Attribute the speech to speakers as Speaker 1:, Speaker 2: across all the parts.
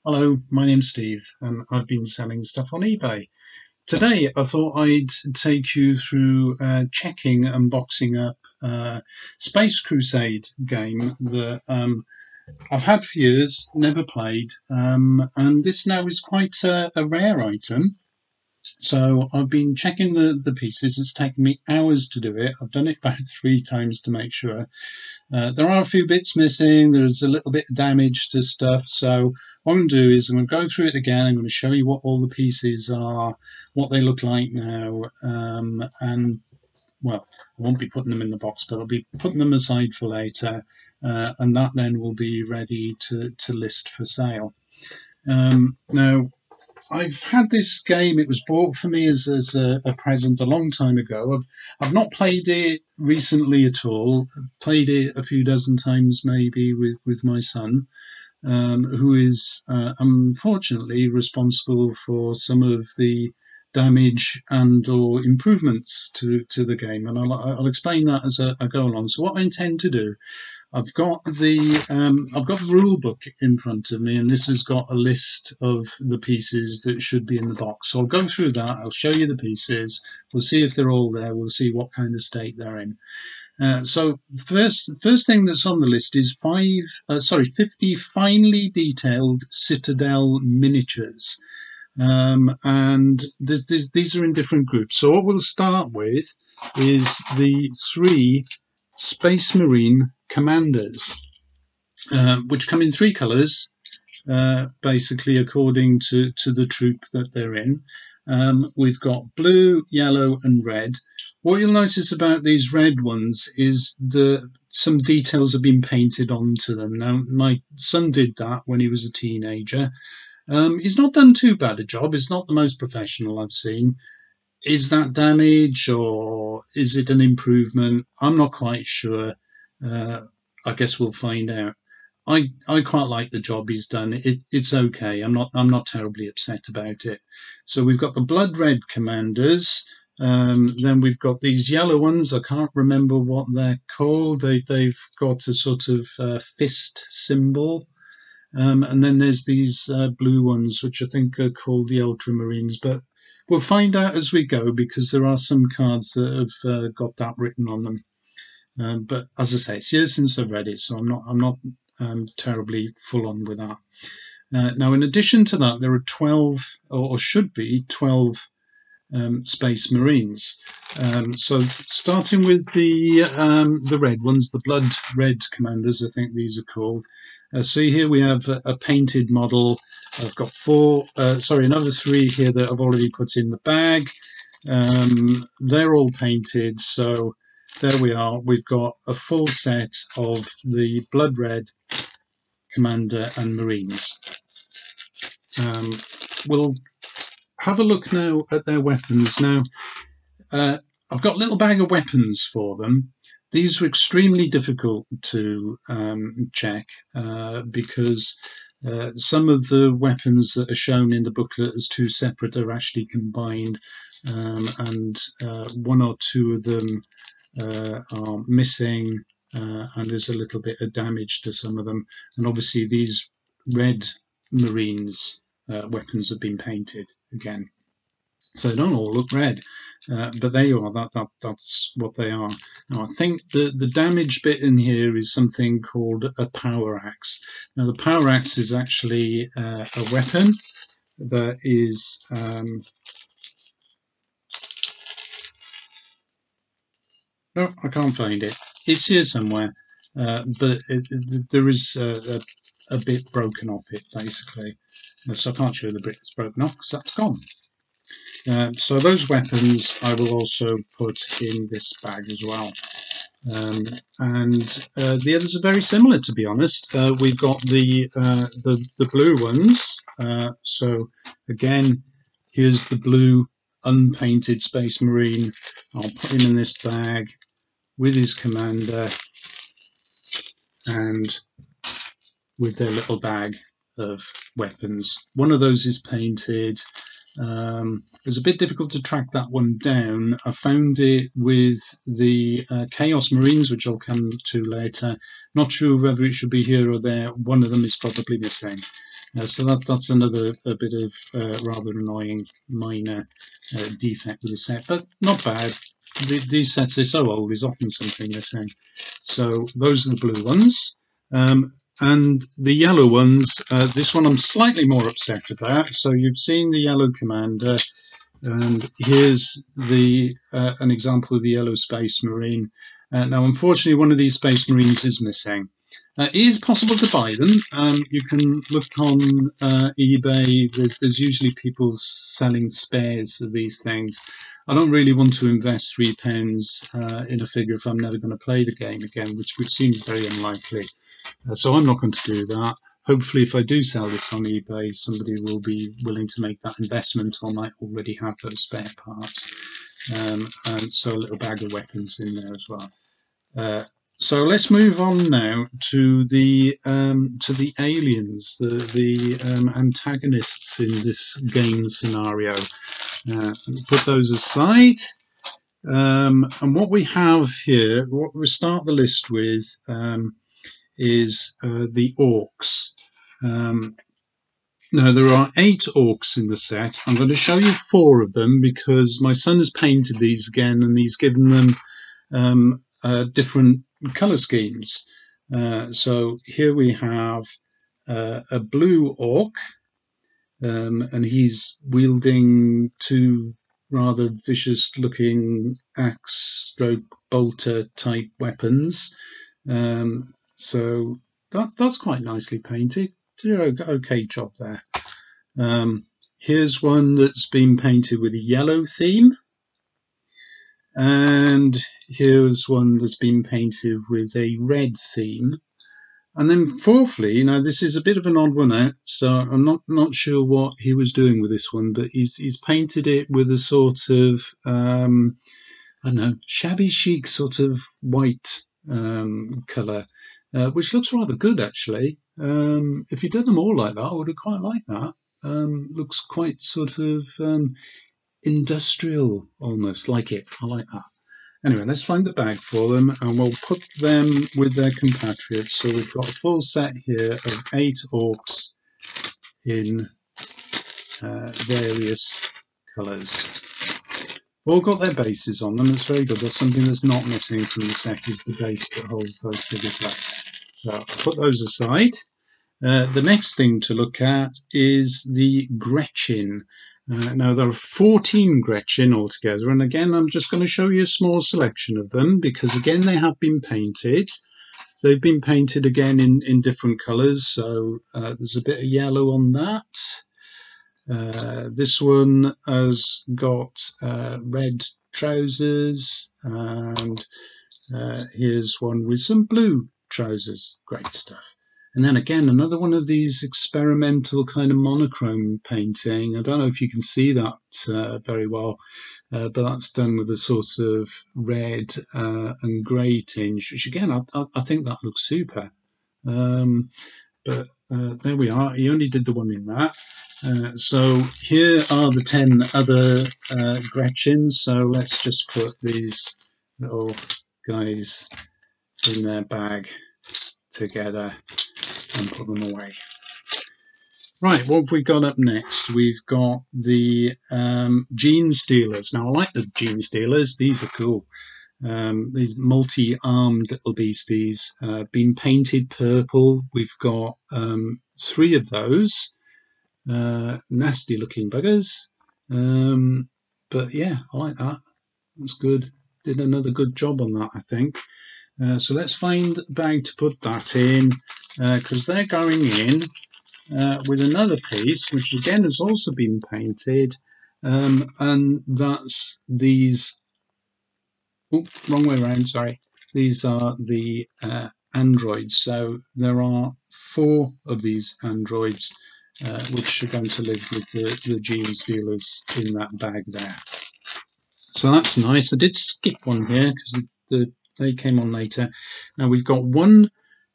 Speaker 1: Hello, my name's Steve and I've been selling stuff on eBay. Today I thought I'd take you through checking and boxing up Space Crusade game that I've had for years, never played, and this now is quite a rare item. So I've been checking the pieces. It's taken me hours to do it. I've done it about 3 times to make sure. There are a few bits missing. There's a little bit of damage to stuff. So what I'm going to do is I'm going to go through it again. I'm going to show you what all the pieces are, what they look like now, and well, I won't be putting them in the box, but I'll be putting them aside for later, and that then will be ready to list for sale. Now, I've had this game. It was bought for me as a present a long time ago. I've not played it recently at all. I've played it a few dozen times maybe with my son, who is unfortunately responsible for some of the damage and or improvements to the game, and I'll explain that as I go along. So what I intend to do, I've got the rule book in front of me, and this has got a list of the pieces that should be in the box. So I'll go through that. I'll show you the pieces. We'll see if they're all there. We'll see what kind of state they're in. So first thing that's on the list is 50 finely detailed Citadel miniatures, and these are in different groups. So what we'll start with is the 3 Space Marine commanders, which come in 3 colours, basically according to the troop that they're in. We've got blue, yellow and red. What you'll notice about these red ones is some details have been painted onto them. Now, my son did that when he was a teenager. He's not done too bad a job. It's not the most professional I've seen. Is that damage or is it an improvement? I'm not quite sure. I guess we'll find out. I quite like the job he's done. It's okay. I'm not terribly upset about it. So we've got the blood red commanders. Then we've got these yellow ones. I can't remember what they're called. They've got a sort of fist symbol. And then there's these blue ones, which I think are called the Ultramarines. But we'll find out as we go, because there are some cards that have got that written on them. But as I say, it's years since I've read it, so I'm not terribly full on with that. Now, in addition to that, there are 12, or should be 12, Space Marines. So starting with the red ones, the blood red commanders, I think these are called. So here we have a painted model. I've got another 3 here that I've already put in the bag. They're all painted, so there we are. We've got a full set of the blood red commander and Marines. We'll have a look now at their weapons. Now, I've got a little bag of weapons for them. These were extremely difficult to check because some of the weapons that are shown in the booklet as 2 separate are actually combined, and 1 or 2 of them are missing, and there's a little bit of damage to some of them. And obviously these red Marines weapons have been painted again, so they don't all look red, but there you are. That's what they are. Now, I think the damage bit in here is something called a power axe. Now, the power axe is actually a weapon that is no, I can't find it. It's here somewhere, but there is a bit broken off it, basically. So I can't show the bit that's broken off because that's gone. So those weapons I will also put in this bag as well. And the others are very similar, to be honest. We've got the blue ones. So again, here's the blue unpainted Space Marine. I'll put him in this bag with his commander and with their little bag of weapons. One of those is painted. It was a bit difficult to track that one down. I found it with the Chaos Marines, which I'll come to later. Not sure whether it should be here or there. One of them is probably missing. So that's another a bit of rather annoying minor defect with the set, but not bad. These sets are so old, there's often something missing. So those are the blue ones. And the yellow ones, this one I'm slightly more upset about. So you've seen the yellow commander, and here's the an example of the yellow Space Marine. Now, unfortunately, one of these Space Marines is missing. It is possible to buy them. You can look on eBay. There's usually people selling spares of these things. I don't really want to invest £3 in a figure if I'm never going to play the game again, which seems very unlikely. So I'm not going to do that. Hopefully, if I do sell this on eBay, somebody will be willing to make that investment, or might already have those spare parts. And so a little bag of weapons in there as well. So let's move on now to the aliens, the antagonists in this game scenario. Put those aside. And what we have here, what we start the list with, is the orcs. Now there are 8 orcs in the set. I'm going to show you 4 of them because my son has painted these again, and he's given them different colour schemes. So here we have a blue orc, and he's wielding 2 rather vicious looking axe stroke bolter type weapons. So that's quite nicely painted. Okay job there. Here's one that's been painted with a yellow theme, and here's one that's been painted with a red theme. And then fourthly, now this is a bit of an odd one out, so I'm not sure what he was doing with this one, but he's painted it with a sort of I don't know, shabby chic sort of white colour. Which looks rather good, actually. If you did them all like that, I would have quite liked that. Looks quite sort of industrial, almost, like it. I like that. Anyway, let's find the bag for them, and we'll put them with their compatriots. So we've got a full set here of 8 orcs in various colours. All got their bases on them. It's very good. There's something that's not missing from the set, is the base that holds those figures up. So I'll put those aside. The next thing to look at is the Gretchen. Now there are 14 Gretchen altogether, and again I'm just going to show you a small selection of them because again they have been painted. They've been painted again in different colours, so there's a bit of yellow on that. This one has got red trousers, and here's one with some blue trousers. Great stuff. And then again, another one of these experimental kind of monochrome painting. I don't know if you can see that very well, but that's done with a sort of red and grey tinge, which again, I think that looks super. But there we are. He only did the one in that. So here are the 10 other Gretchens. So let's just put these little guys in their bag together and put them away. Right, what have we got up next? We've got the Gene Stealers. Now I like the Gene Stealers. These are cool. These multi-armed little beasties, been painted purple. We've got 3 of those. Nasty looking buggers, but yeah, I like that. That's good. Did another good job on that, I think. So let's find a bag to put that in, because they're going in with another piece which again has also been painted, and that's these. Oh, wrong way around, sorry. These are the androids. So there are 4 of these androids which are going to live with the Gene Stealers in that bag there. So that's nice. I did skip one here because they came on later. Now we've got 1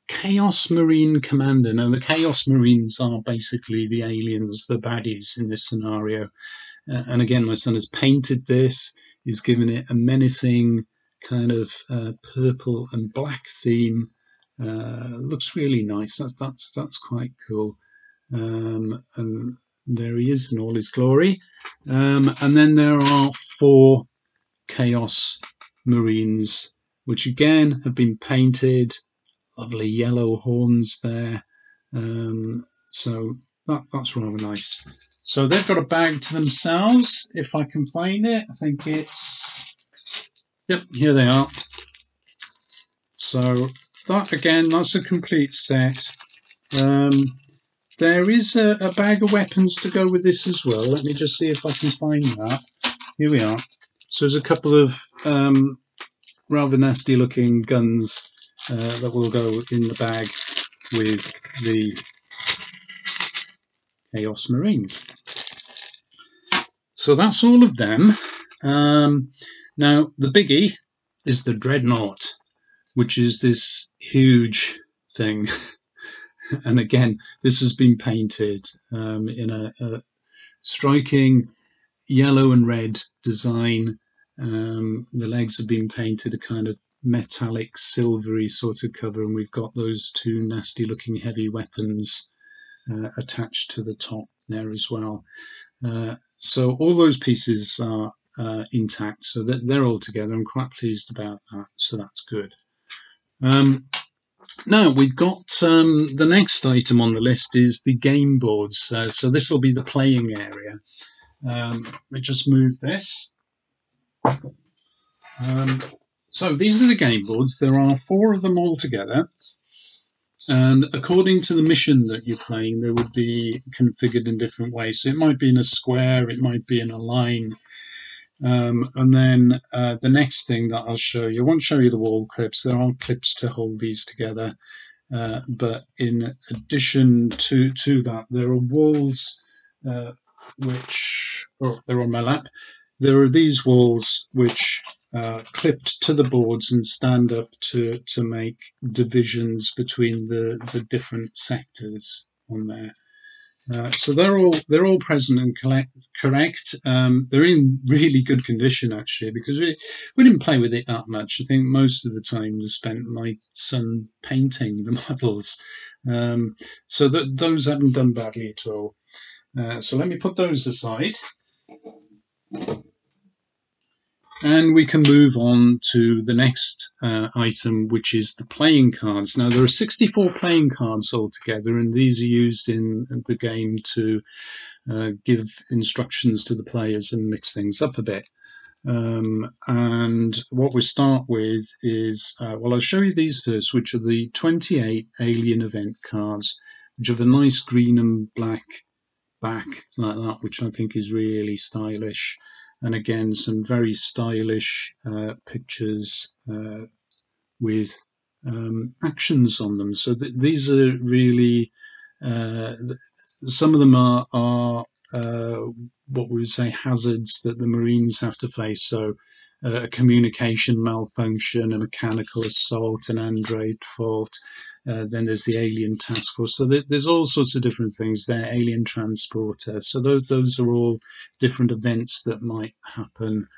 Speaker 1: Chaos Marine Commander. Now the Chaos Marines are basically the aliens, the baddies in this scenario. And again, my son has painted this. He's given it a menacing kind of purple and black theme. Looks really nice. That's quite cool. and there he is in all his glory. And then there are 4 Chaos Marines, which again have been painted. Lovely yellow horns there. So that's rather nice. So they've got a bag to themselves, if I can find it. I think it's, yep, here they are. So that again, that's a complete set. There is a bag of weapons to go with this as well. Let me just see if I can find that. Here we are. So there's a couple of rather nasty looking guns that will go in the bag with the Chaos Marines. So that's all of them. Now the biggie is the Dreadnought, which is this huge thing. And again, this has been painted in a striking yellow and red design. The legs have been painted a kind of metallic silvery sort of cover, and we've got those 2 nasty looking heavy weapons attached to the top there as well. So all those pieces are intact, so that they're all together. I'm quite pleased about that, so that's good. Now we've got the next item on the list is the game boards. So this will be the playing area. Let me just move this. So these are the game boards. There are 4 of them all together, and according to the mission that you're playing, they would be configured in different ways. So it might be in a square, it might be in a line. And then the next thing that I'll show you, I won't show you the wall clips. There are clips to hold these together, but in addition to that, there are walls which, oh, they're on my lap. There are these walls which clipped to the boards and stand up to make divisions between the different sectors on there. So they're all present and correct. They're in really good condition actually, because we didn't play with it that much. I think most of the time was spent my son painting the models. So those haven't done badly at all. So let me put those aside. And we can move on to the next item, which is the playing cards. Now, there are 64 playing cards altogether, and these are used in the game to give instructions to the players and mix things up a bit. And what we start with is, well, I'll show you these first, which are the 28 Alien Event cards, which have a nice green and black back like that, which I think is really stylish. And again, some very stylish pictures with actions on them. So these are really, some of them are what we would say hazards that the Marines have to face. So a communication malfunction, a mechanical assault, an android fault. Then there's the alien task force. So there's all sorts of different things there. Alien transporter. So those are all different events that might happen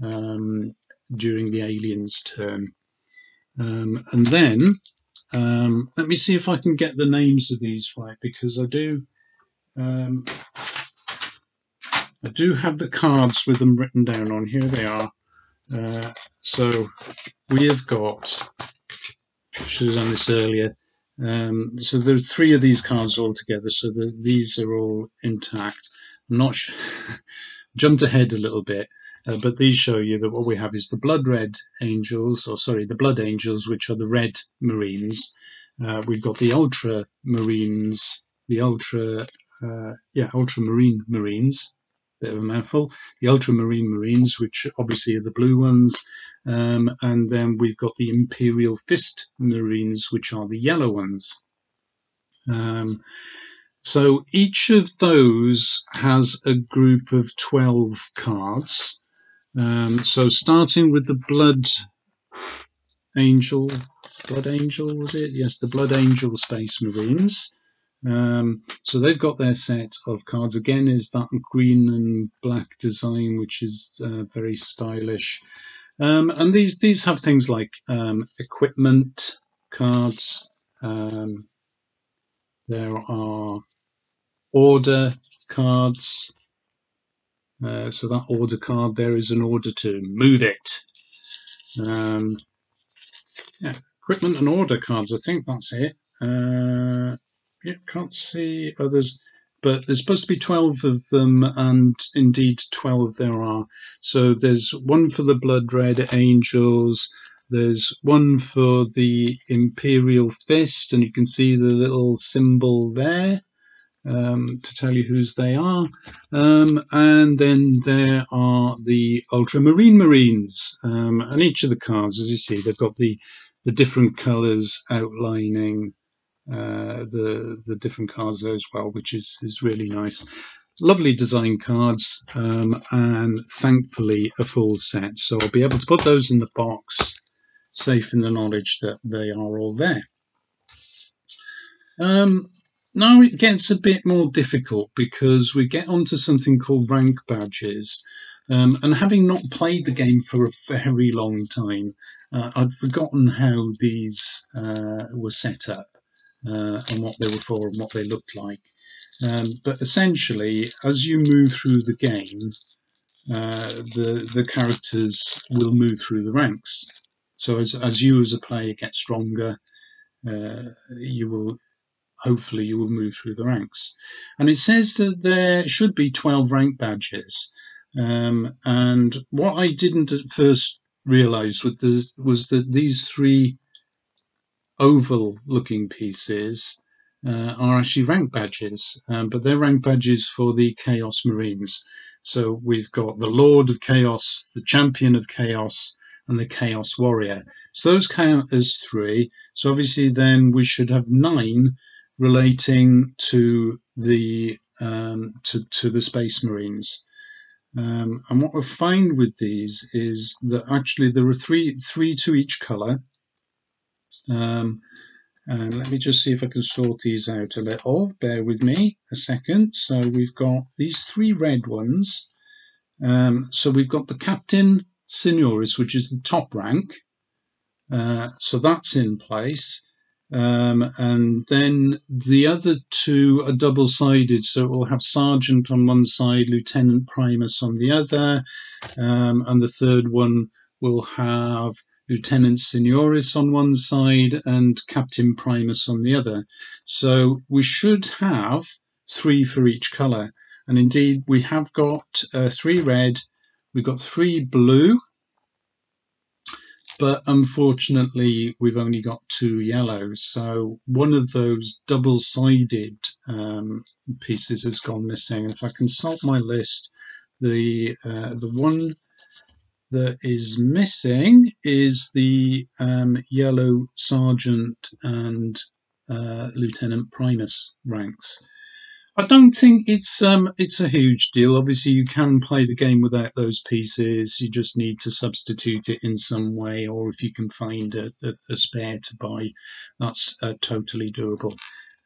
Speaker 1: during the alien's turn. And then let me see if I can get the names of these right, because I do have the cards with them written down on. Here they are. So we have got, I should have done this earlier. So there's 3 of these cards all together, so these are all intact. I'm not sure, jumped ahead a little bit, but these show you that what we have is the Blood Red Angels, or sorry, the Blood Angels, which are the Red Marines. We've got the Ultra Marines, the Ultramarine Marines. Bit of a mouthful. The Ultramarine Marines, which obviously are the blue ones, and then we've got the Imperial Fist Marines, which are the yellow ones. So each of those has a group of 12 cards. So starting with the Blood Angel was it? Yes, the Blood Angel Space Marines. So they've got their set of cards. Again, is that green and black design, which is very stylish. And these have things like equipment cards. There are order cards. So that order card there is an order to move it. Yeah, equipment and order cards, I think that's it. Yeah, can't see others, but there's supposed to be 12 of them, and indeed 12 there are. So there's one for the Blood Red Angels, there's one for the Imperial Fist, and you can see the little symbol there to tell you whose they are. And then there are the Ultramarine Marines, and each of the cards, as you see, they've got the different colours outlining the different cards there as well, which is really nice. Lovely design cards, and thankfully a full set, so I'll be able to put those in the box, safe in the knowledge that they are all there. Now it gets a bit more difficult because we get onto something called rank badges, and having not played the game for a very long time, I'd forgotten how these were set up, and what they were for and what they looked like. But essentially, as you move through the game, the characters will move through the ranks. So as you as a player get stronger, hopefully you will move through the ranks. And it says that there should be 12 rank badges. And what I didn't at first realise was that these 3 oval looking pieces are actually rank badges, but they're rank badges for the Chaos Marines. So we've got the Lord of Chaos, the Champion of Chaos, and the Chaos Warrior. So those count as 3. So obviously then we should have 9 relating to the to the Space Marines. And what we find with these is that actually there are three to each colour. And let me just see if I can sort these out a little. Bear with me a second. So we've got these 3 red ones. So we've got the Captain Signoris, which is the top rank. So that's in place. And then the other 2 are double-sided, so it will have Sergeant on one side, Lieutenant Primus on the other, and the third one will have Lieutenant Signoris on one side and Captain Primus on the other. So we should have 3 for each colour, and indeed we have got 3 red, we've got 3 blue, but unfortunately we've only got 2 yellow, so one of those double-sided pieces has gone missing. If I consult my list, the one that is missing is the yellow Sergeant and Lieutenant Primus ranks. I don't think it's a huge deal. Obviously, you can play the game without those pieces. You just need to substitute it in some way, or if you can find a spare to buy, that's totally doable.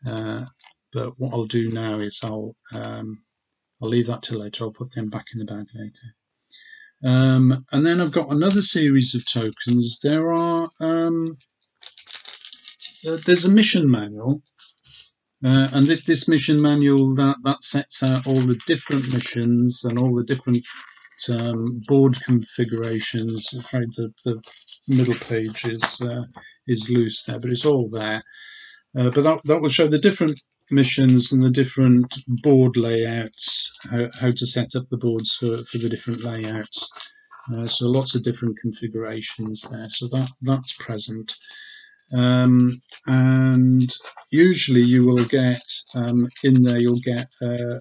Speaker 1: But what I'll do now is I'll leave that till later. I'll put them back in the bag later. And then I've got another series of tokens. There's a mission manual. And this mission manual that sets out all the different missions and all the different board configurations. I'm afraid the middle page is loose there, but it's all there. But that will show the different missions and the different board layouts, how to set up the boards for the different layouts. So lots of different configurations there. So that's present. And usually you will get in there, you'll get a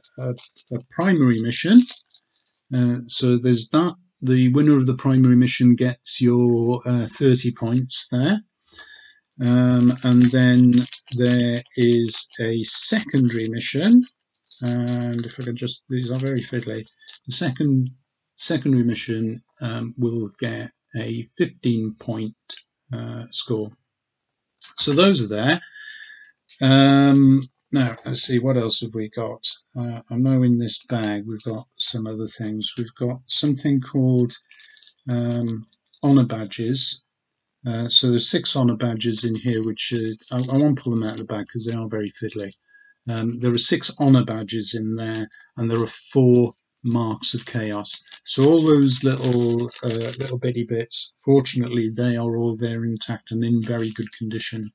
Speaker 1: primary mission. So there's that. The winner of the primary mission gets your 30 points there. And then there is a secondary mission. And if I can just, these are very fiddly. The secondary mission will get a 15-point score. So those are there. Now, let's see, what else have we got? I know in this bag we've got some other things. We've got something called honour badges. So there's 6 honour badges in here, which I won't pull them out of the bag because they are very fiddly. There are 6 honor badges in there, and there are 4 marks of chaos. So all those little bitty bits, fortunately, they are all there intact and in very good condition.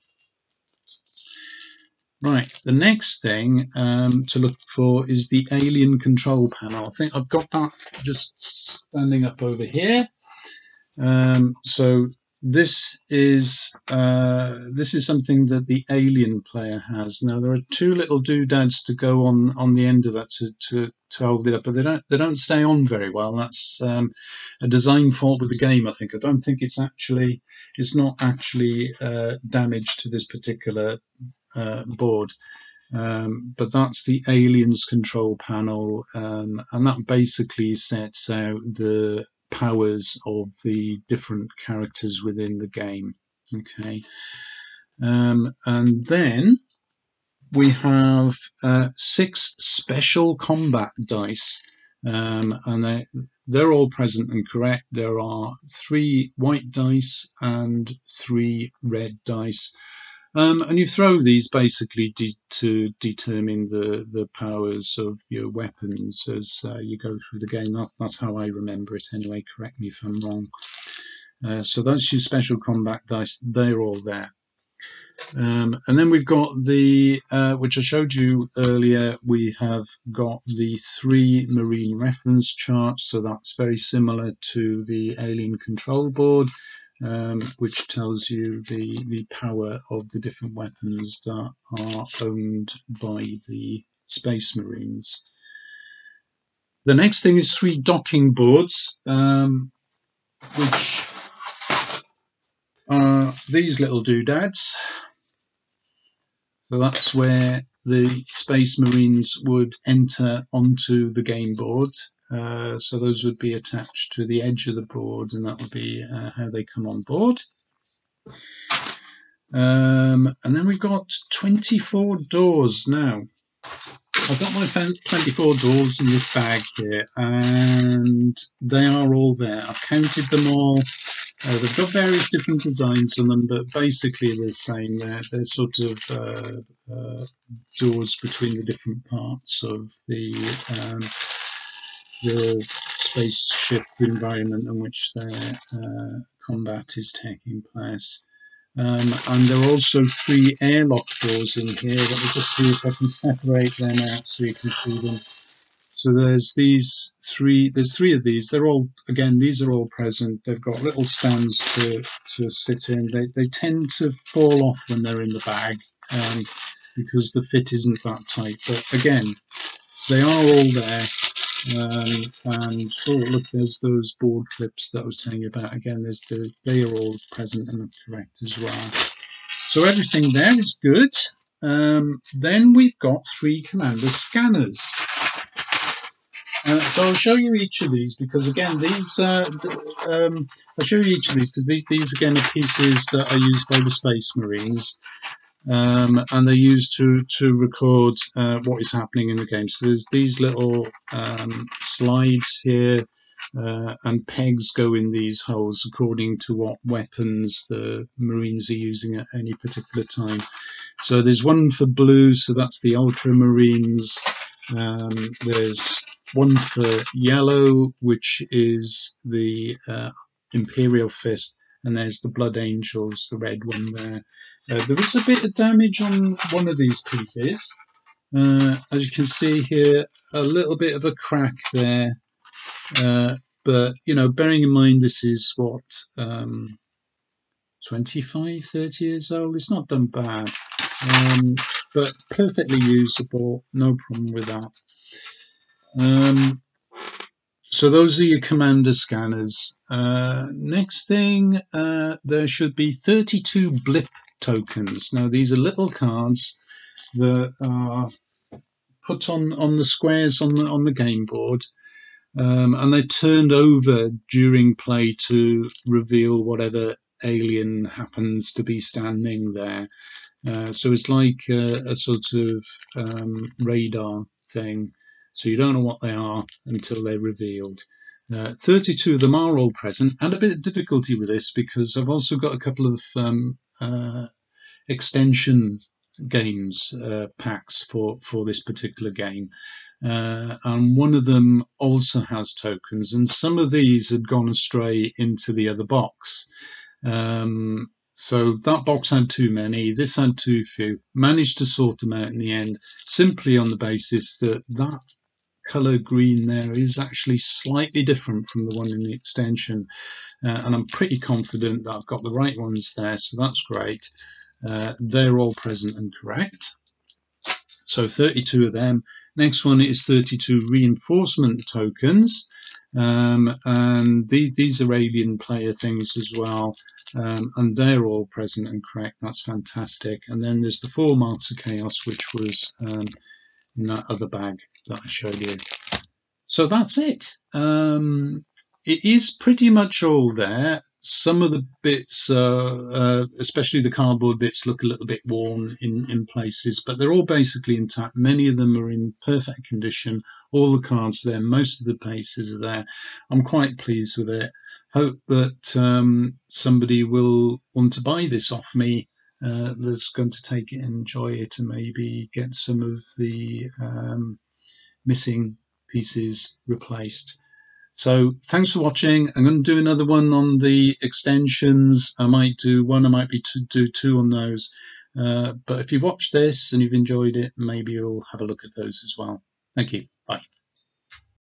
Speaker 1: Right, the next thing to look for is the alien control panel. I think I've got that just standing up over here. So this is something that the alien player has. Now there are 2 little doodads to go on the end of that to hold it up, but they don't stay on very well. That's a design fault with the game, I think. I don't think it's not actually damage to this particular board. But that's the aliens control panel, and that basically sets out the powers of the different characters within the game. Okay, and then we have 6 special combat dice, and they're all present and correct. There are 3 white dice and 3 red dice. And you throw these basically to determine the powers of your weapons as you go through the game. That's how I remember it anyway. Correct me if I'm wrong. So that's your special combat dice. They're all there. And then we've got the, which I showed you earlier, we have got the 3 marine reference charts. So that's very similar to the alien control board. Which tells you the power of the different weapons that are owned by the Space Marines. The next thing is 3 docking boards, which are these little doodads. So that's where the Space Marines would enter onto the game board. So those would be attached to the edge of the board, and that would be how they come on board. And then we've got 24 doors now. I've got my 24 doors in this bag here, and they are all there. I've counted them all. They've got various different designs on them, but basically they're the same. They're sort of doors between the different parts of the spaceship environment in which their combat is taking place. And there are also 3 airlock doors in here. Let me just see if I can separate them out so you can see them. So there's 3 of these. They're all, again, these are all present. They've got little stands to sit in. They tend to fall off when they're in the bag because the fit isn't that tight. But again, they are all there. And oh look, there's those board clips that I was telling you about. Again, they are all present and correct as well. So everything there is good. Then we've got 3 commander scanners. So I'll show you each of these because again, I'll show you each of these because these again are pieces that are used by the Space Marines. And they're used to record what is happening in the game. So there's these little slides here, and pegs go in these holes according to what weapons the Marines are using at any particular time. So there's one for blue, so that's the Ultramarines. There's one for yellow, which is the Imperial Fist, and there's the Blood Angels, the red one there. There is a bit of damage on one of these pieces. As you can see here, a little bit of a crack there. But, you know, bearing in mind this is, what, 25, 30 years old? It's not done bad. But perfectly usable, no problem with that. So those are your commander scanners. Next thing, there should be 32 blip tokens. Now these are little cards that are put on the squares on the game board, and they're turned over during play to reveal whatever alien happens to be standing there. So it's like a sort of radar thing. So you don't know what they are until they're revealed. 32 of them are all present, and a bit of difficulty with this because I've also got a couple of extension games packs for this particular game. And one of them also has tokens, and some of these had gone astray into the other box. So that box had too many, this had too few. Managed to sort them out in the end, simply on the basis that that colour green there is actually slightly different from the one in the extension. And I'm pretty confident that I've got the right ones there, so that's great. They're all present and correct. So 32 of them. Next one is 32 reinforcement tokens. And these are alien player things as well. And they're all present and correct. That's fantastic. And then there's the 4 marks of chaos, which was in that other bag that I showed you. So that's it. It is pretty much all there. Some of the bits, especially the cardboard bits, look a little bit worn in places, but they're all basically intact. Many of them are in perfect condition. All the cards there, most of the pieces are there. I'm quite pleased with it. Hope that somebody will want to buy this off me, that's going to take it and enjoy it, and maybe get some of the missing pieces replaced. So thanks for watching. I'm going to do another one on the extensions. I might do one, I might do 2 on those. But if you've watched this and you've enjoyed it, maybe you'll have a look at those as well. Thank you. Bye.